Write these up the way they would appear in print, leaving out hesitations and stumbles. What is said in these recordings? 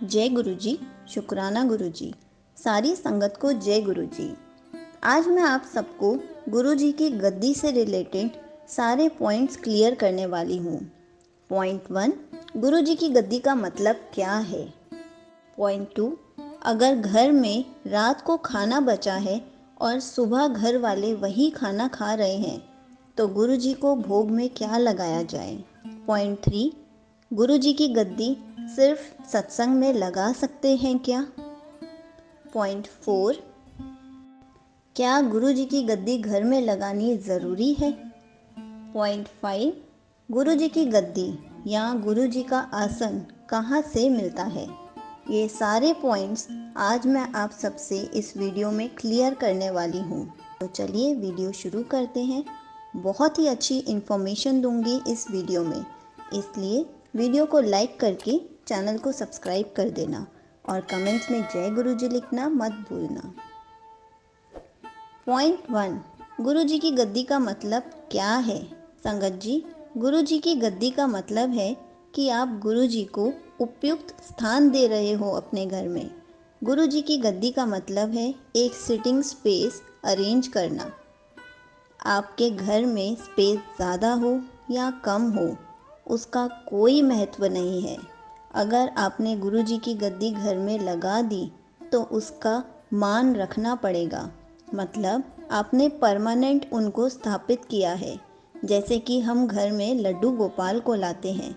जय गुरुजी, शुक्राना गुरुजी, सारी संगत को जय गुरुजी। आज मैं आप सबको गुरुजी की गद्दी से रिलेटेड सारे पॉइंट्स क्लियर करने वाली हूँ। पॉइंट 1, गुरुजी की गद्दी का मतलब क्या है। पॉइंट 2, अगर घर में रात को खाना बचा है और सुबह घर वाले वही खाना खा रहे हैं तो गुरुजी को भोग में क्या लगाया जाए। पॉइंट 3, गुरुजी की गद्दी सिर्फ सत्संग में लगा सकते हैं क्या। पॉइंट 4, क्या गुरुजी की गद्दी घर में लगानी ज़रूरी है। पॉइंट 5, गुरुजी की गद्दी या गुरुजी का आसन कहाँ से मिलता है। ये सारे पॉइंट्स आज मैं आप सबसे इस वीडियो में क्लियर करने वाली हूँ। तो चलिए वीडियो शुरू करते हैं। बहुत ही अच्छी इन्फॉर्मेशन दूंगी इस वीडियो में, इसलिए वीडियो को लाइक करके चैनल को सब्सक्राइब कर देना और कमेंट्स में जय गुरुजी लिखना मत भूलना। पॉइंट 1, गुरुजी की गद्दी का मतलब क्या है। संगत जी, गुरुजी की गद्दी का मतलब है कि आप गुरुजी को उपयुक्त स्थान दे रहे हो अपने घर में। गुरुजी की गद्दी का मतलब है एक सिटिंग स्पेस अरेंज करना। आपके घर में स्पेस ज़्यादा हो या कम हो उसका कोई महत्व नहीं है। अगर आपने गुरुजी की गद्दी घर में लगा दी तो उसका मान रखना पड़ेगा। मतलब आपने परमानेंट उनको स्थापित किया है। जैसे कि हम घर में लड्डू गोपाल को लाते हैं।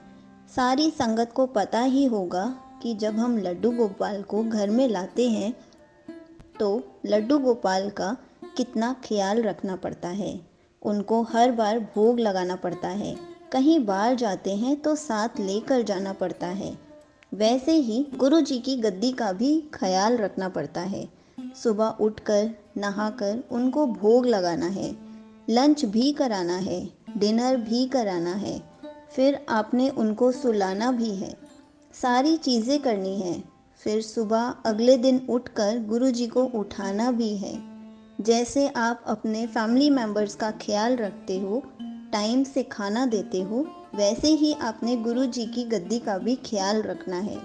सारी संगत को पता ही होगा कि जब हम लड्डू गोपाल को घर में लाते हैं तो लड्डू गोपाल का कितना ख्याल रखना पड़ता है। उनको हर बार भोग लगाना पड़ता है। कहीं बाहर जाते हैं तो साथ लेकर जाना पड़ता है। वैसे ही गुरुजी की गद्दी का भी ख्याल रखना पड़ता है। सुबह उठकर नहाकर उनको भोग लगाना है, लंच भी कराना है, डिनर भी कराना है, फिर आपने उनको सुलाना भी है, सारी चीज़ें करनी है। फिर सुबह अगले दिन उठकर गुरुजी को उठाना भी है। जैसे आप अपने फैमिली मेम्बर्स का ख्याल रखते हो, टाइम से खाना देते हो, वैसे ही आपने गुरुजी की गद्दी का भी ख्याल रखना है।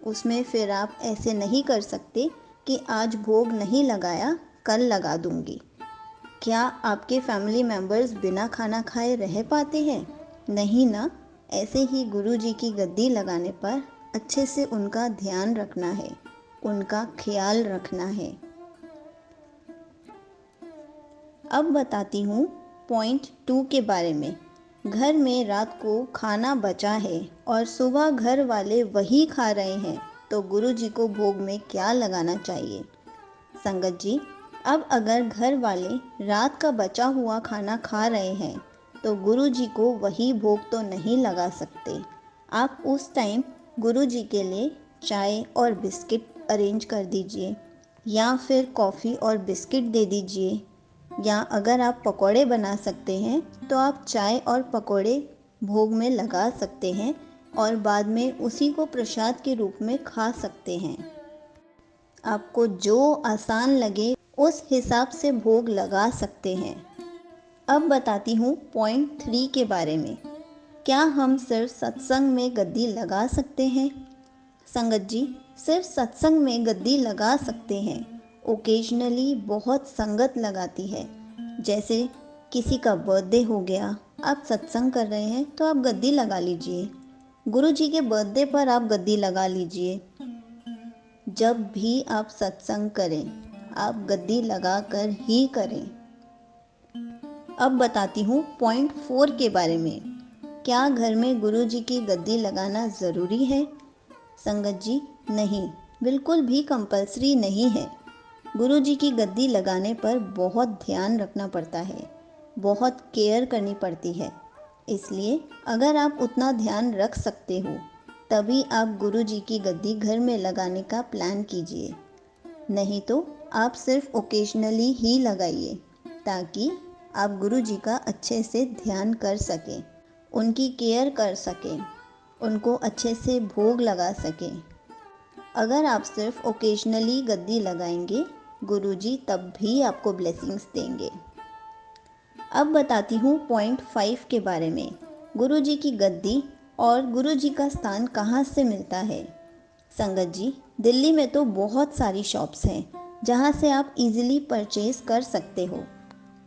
उसमें फिर आप ऐसे नहीं कर सकते कि आज भोग नहीं लगाया कल लगा दूंगी। क्या आपके फैमिली मेम्बर्स बिना खाना खाए रह पाते हैं? नहीं ना। ऐसे ही गुरुजी की गद्दी लगाने पर अच्छे से उनका ध्यान रखना है, उनका ख्याल रखना है। अब बताती हूँ पॉइंट 2 के बारे में। घर में रात को खाना बचा है और सुबह घर वाले वही खा रहे हैं तो गुरुजी को भोग में क्या लगाना चाहिए। संगत जी, अब अगर घर वाले रात का बचा हुआ खाना खा रहे हैं तो गुरुजी को वही भोग तो नहीं लगा सकते। आप उस टाइम गुरुजी के लिए चाय और बिस्किट अरेंज कर दीजिए या फिर कॉफ़ी और बिस्किट दे दीजिए, या अगर आप पकौड़े बना सकते हैं तो आप चाय और पकौड़े भोग में लगा सकते हैं और बाद में उसी को प्रसाद के रूप में खा सकते हैं। आपको जो आसान लगे उस हिसाब से भोग लगा सकते हैं। अब बताती हूँ पॉइंट 3 के बारे में। क्या हम सिर्फ सत्संग में गद्दी लगा सकते हैं। संगत जी, सिर्फ सत्संग में गद्दी लगा सकते हैं। ओकेजनली बहुत संगत लगाती है। जैसे किसी का बर्थडे हो गया, आप सत्संग कर रहे हैं तो आप गद्दी लगा लीजिए। गुरुजी के बर्थडे पर आप गद्दी लगा लीजिए। जब भी आप सत्संग करें आप गद्दी लगा कर ही करें। अब बताती हूँ पॉइंट 4 के बारे में। क्या घर में गुरुजी की गद्दी लगाना ज़रूरी है। संगत जी, नहीं, बिल्कुल भी कंपलसरी नहीं है। गुरुजी की गद्दी लगाने पर बहुत ध्यान रखना पड़ता है, बहुत केयर करनी पड़ती है। इसलिए अगर आप उतना ध्यान रख सकते हो तभी आप गुरुजी की गद्दी घर में लगाने का प्लान कीजिए। नहीं तो आप सिर्फ ओकेजनली ही लगाइए ताकि आप गुरुजी का अच्छे से ध्यान कर सकें, उनकी केयर कर सकें, उनको अच्छे से भोग लगा सकें। अगर आप सिर्फ ओकेजनली गद्दी लगाएंगे गुरुजी तब भी आपको ब्लेसिंग्स देंगे। अब बताती हूँ पॉइंट 5 के बारे में। गुरुजी की गद्दी और गुरुजी का स्थान कहाँ से मिलता है। संगत जी, दिल्ली में तो बहुत सारी शॉप्स हैं जहाँ से आप इजीली परचेज कर सकते हो।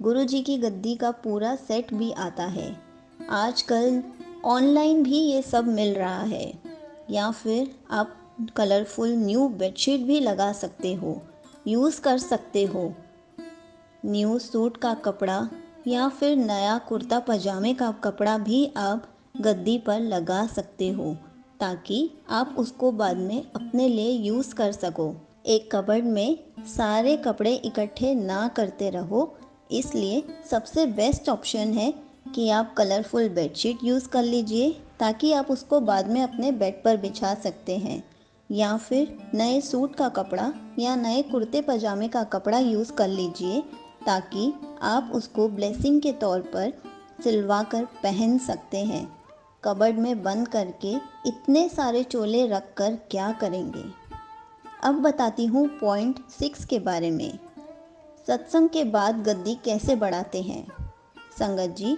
गुरुजी की गद्दी का पूरा सेट भी आता है। आजकल ऑनलाइन भी ये सब मिल रहा है, या फिर आप कलरफुल न्यू बेडशीट भी लगा सकते हो, यूज़ कर सकते हो। न्यू सूट का कपड़ा या फिर नया कुर्ता पजामे का कपड़ा भी आप गद्दी पर लगा सकते हो, ताकि आप उसको बाद में अपने लिए यूज़ कर सको। एक कबर्ड में सारे कपड़े इकट्ठे ना करते रहो, इसलिए सबसे बेस्ट ऑप्शन है कि आप कलरफुल बेडशीट यूज़ कर लीजिए, ताकि आप उसको बाद में अपने बेड पर बिछा सकते हैं। या फिर नए सूट का कपड़ा या नए कुर्ते पजामे का कपड़ा यूज़ कर लीजिए, ताकि आप उसको ब्लेसिंग के तौर पर सिलवा कर पहन सकते हैं। कबर्ड में बंद करके इतने सारे चोले रख कर क्या करेंगे। अब बताती हूँ पॉइंट 6 के बारे में। सत्संग के बाद गद्दी कैसे बढ़ाते हैं। संगत जी,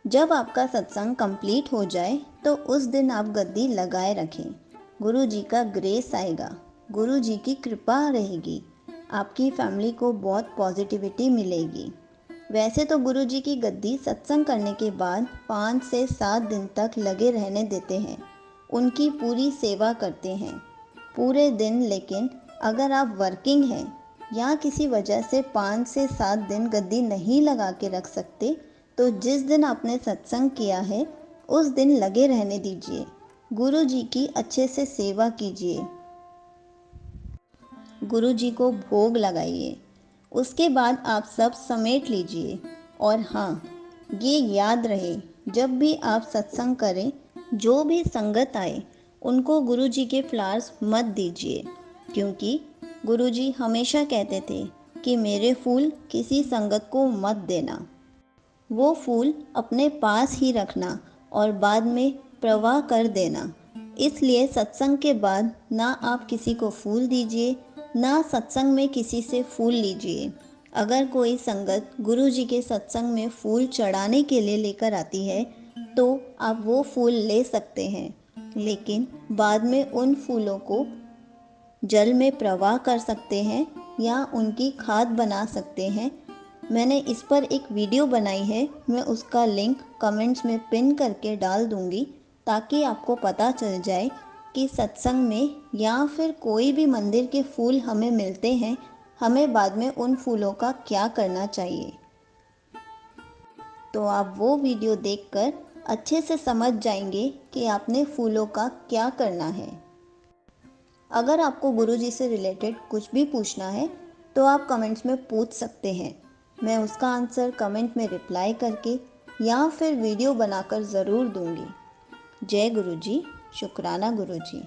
जब आपका सत्संग कंप्लीट हो जाए तो उस दिन आप गद्दी लगाए रखें। गुरु जी का ग्रेस आएगा, गुरु जी की कृपा रहेगी, आपकी फैमिली को बहुत पॉजिटिविटी मिलेगी। वैसे तो गुरु जी की गद्दी सत्संग करने के बाद 5 से 7 दिन तक लगे रहने देते हैं, उनकी पूरी सेवा करते हैं पूरे दिन। लेकिन अगर आप वर्किंग हैं या किसी वजह से 5 से 7 दिन गद्दी नहीं लगा के रख सकते, तो जिस दिन आपने सत्संग किया है उस दिन लगे रहने दीजिए। गुरु जी की अच्छे से सेवा कीजिए, गुरु जी को भोग लगाइए। उसके बाद आप सब समेट लीजिए। और हाँ, ये याद रहे, जब भी आप सत्संग करें, जो भी संगत आए उनको गुरु जी के फ्लावर्स मत दीजिए, क्योंकि गुरु जी हमेशा कहते थे कि मेरे फूल किसी संगत को मत देना। वो फूल अपने पास ही रखना और बाद में प्रवाह कर देना। इसलिए सत्संग के बाद ना आप किसी को फूल दीजिए, ना सत्संग में किसी से फूल लीजिए। अगर कोई संगत गुरु जी के सत्संग में फूल चढ़ाने के लिए लेकर आती है तो आप वो फूल ले सकते हैं, लेकिन बाद में उन फूलों को जल में प्रवाह कर सकते हैं या उनकी खाद बना सकते हैं। मैंने इस पर एक वीडियो बनाई है, मैं उसका लिंक कमेंट्स में पिन करके डाल दूंगी, ताकि आपको पता चल जाए कि सत्संग में या फिर कोई भी मंदिर के फूल हमें मिलते हैं, हमें बाद में उन फूलों का क्या करना चाहिए। तो आप वो वीडियो देखकर अच्छे से समझ जाएंगे कि आपने फूलों का क्या करना है। अगर आपको गुरुजी से रिलेटेड कुछ भी पूछना है तो आप कमेंट्स में पूछ सकते हैं, मैं उसका आंसर कमेंट में रिप्लाई करके या फिर वीडियो बनाकर ज़रूर दूंगी। जय गुरुजी, शुक्राना गुरुजी।